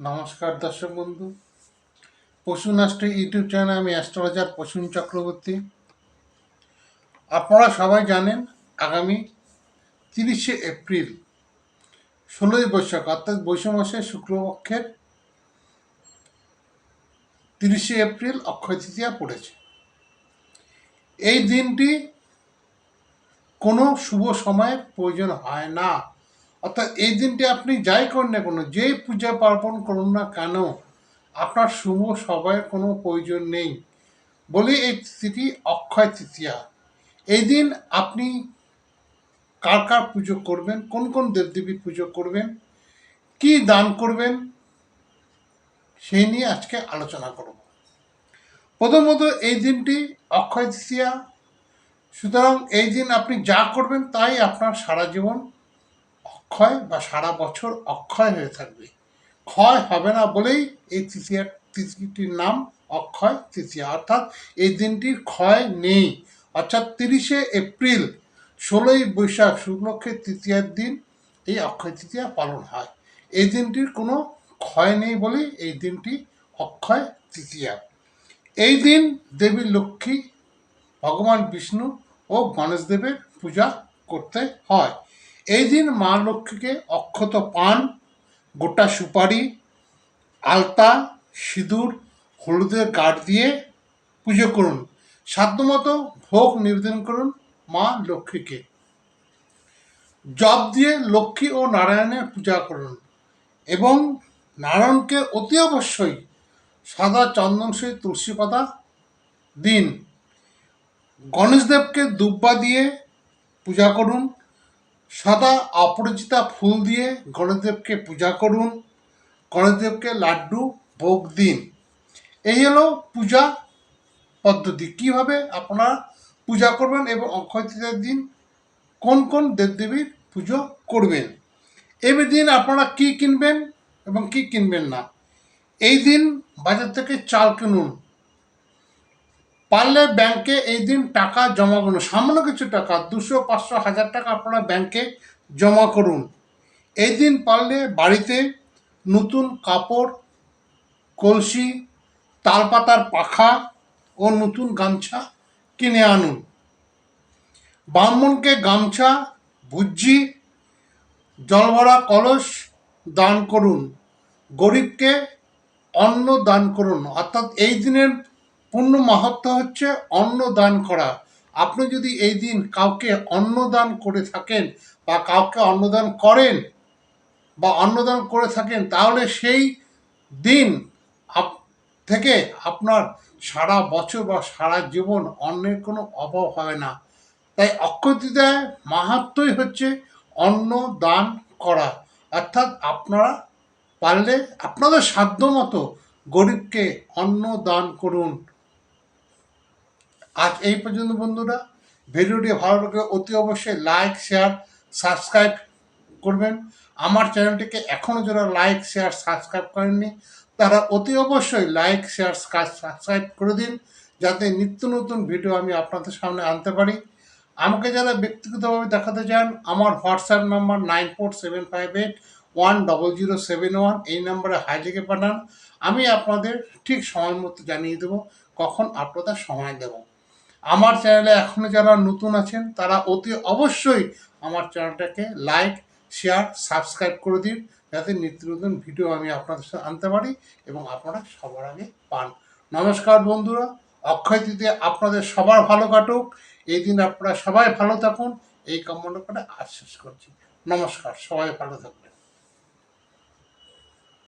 নমস্কার দর্শক বন্ধু, পশু নাস্ট ইউটিউব চ্যানেলে আমি অ্যাস্ট্রোলজার প্রসূন চক্রবর্তী। আপনারা সবাই জানেন আগামী 30শে এপ্রিল 16ই বৈশাখ অর্থাৎ বৈশাখ মাসের শুক্লপক্ষের 30শে এপ্রিল অক্ষয় তৃতীয়া পড়েছে। এই দিনটি কোনো শুভ সময়ের প্রয়োজন হয় না, অর্থাৎ এই দিনটি আপনি যাই করেন না কোনো, যেই পূজা পার্বণ করুন না কেন, আপনার শুভ সময়ের কোনো প্রয়োজন নেই বলে এই তিথিটি অক্ষয় তৃতীয়া। এই দিন আপনি কার কার পুজো করবেন, কোন কোন দেবদেবীর পুজো করবেন, কি দান করবেন, সেই নিয়ে আজকে আলোচনা করব। প্রথমত এই দিনটি অক্ষয় তৃতীয়া, সুতরাং এই দিন আপনি যা করবেন তাই আপনার সারা জীবন অক্ষয় বা সারা বছর অক্ষয় হয়ে থাকবে, ক্ষয় হবে না বলেই এই তিথিটির নাম অক্ষয় তৃতীয়া। অর্থাৎ এই দিনটির ক্ষয় নেই, অর্থাৎ 30শে এপ্রিল 16ই বৈশাখ শুক্লপক্ষের তৃতীয়ার দিন এই অক্ষয় তৃতীয়া পালন হয়। এই দিনটির কোনো ক্ষয় নেই বলেই এই দিনটি অক্ষয় তৃতীয়া। এই দিন দেবী লক্ষ্মী, ভগবান বিষ্ণু ও গণেশ দেবের পূজা করতে হয়। এই দিন মা লক্ষ্মীকে অক্ষত পান, গোটা সুপারি, আলতা, সিঁদুর, হলুদের গাঁট দিয়ে পুজো করুন। সাধ্যমতো ভোগ নিবেদন করুন মা লক্ষ্মীকে। জপ দিয়ে লক্ষ্মী ও নারায়ণের পূজা করুন এবং নারায়ণকে অতি অবশ্যই সাদা চন্দন সহিত তুলসী পাতা দিন। গণেশদেবকে দুব্বা দিয়ে পূজা করুন। সাদা অপরাজিতা ফুল দিয়ে গণেশদেবকে পূজা করুন। গণেশদেবকে লাড্ডু ভোগ দিন। এই হলো পূজা পদ্ধতি, কিভাবে আপনারা পূজা করবেন এবং অক্ষয় তৃতীয়ার দিন কোন কোন দেবদেবীর পুজো করবেন। এই দিন আপনারা কি কিনবেন এবং কি কিনবেন না। এই দিন বাজার থেকে চাল কিনুন, পারলে ব্যাংকে এই দিন টাকা জমা করুন। সামান্য কিছু টাকা, 200, 500, 1000 টাকা আপনারা ব্যাংকে জমা করুন। এই দিন পারলে বাড়িতে নতুন কাপড়, কলসি, তালপাতার পাখা ও নতুন গামছা কিনে আনুন। ব্রাহ্মণকে গামছা, ভুজ্জি, জলভরা কলস দান করুন। গরিবকে অন্ন দান করুন। অর্থাৎ এই দিনের পূর্ণ মাহাত্ম্য হচ্ছে অন্ন দান করা। আপনি যদি এই দিন কাউকে অন্নদান করে থাকেন বা কাউকে অন্নদান করেন বা অন্নদান করে থাকেন, তাহলে সেই দিন থেকে আপনার সারা বছর বা সারা জীবন অন্নের কোনো অভাব হবে না। তাই অক্ষয় তৃতীয়ার মাহাত্ম্যই হচ্ছে অন্ন দান করা। অর্থাৎ আপনারা পারলে আপনাদের সাধ্য মতো গরিবকে অন্ন দান করুন। আজ এই পর্যন্ত বন্ধুরা। ভিডিওটি ভালো লাগলে অতি অবশ্যই লাইক, শেয়ার, সাবস্ক্রাইব করবেন। আমার চ্যানেলটিকে এখনও যারা লাইক, শেয়ার, সাবস্ক্রাইব করেননি তারা অতি অবশ্যই লাইক, শেয়ার, সাবস্ক্রাইব করে দিন, যাতে নিত্য নতুন ভিডিও আমি আপনাদের সামনে আনতে পারি। আমাকে যারা ব্যক্তিগতভাবে দেখাতে চান, আমার হোয়াটসঅ্যাপ নাম্বার 9478100771, এই নাম্বারে হাই লিখে পাঠান। আমি আপনাদের ঠিক সময় মতো জানিয়ে দেবো কখন আপনাদের সময় দেব। আমার চ্যানেলে এখনও যারা নতুন আছেন তারা অতি অবশ্যই আমার চ্যানেলটাকে লাইক, শেয়ার, সাবস্ক্রাইব করে দিন, যাতে নিত্য নতুন ভিডিও আমি আপনাদের সাথে আনতে পারি এবং আপনারা সবার আগে পান। নমস্কার বন্ধুরা, অক্ষয় তৃতীয়া আপনাদের সবার ভালো কাটুক। এই দিন আপনারা সবাই ভালো থাকুন, এই কামনা করে আশ্বাস করছি। নমস্কার, সবাই ভালো থাকবেন।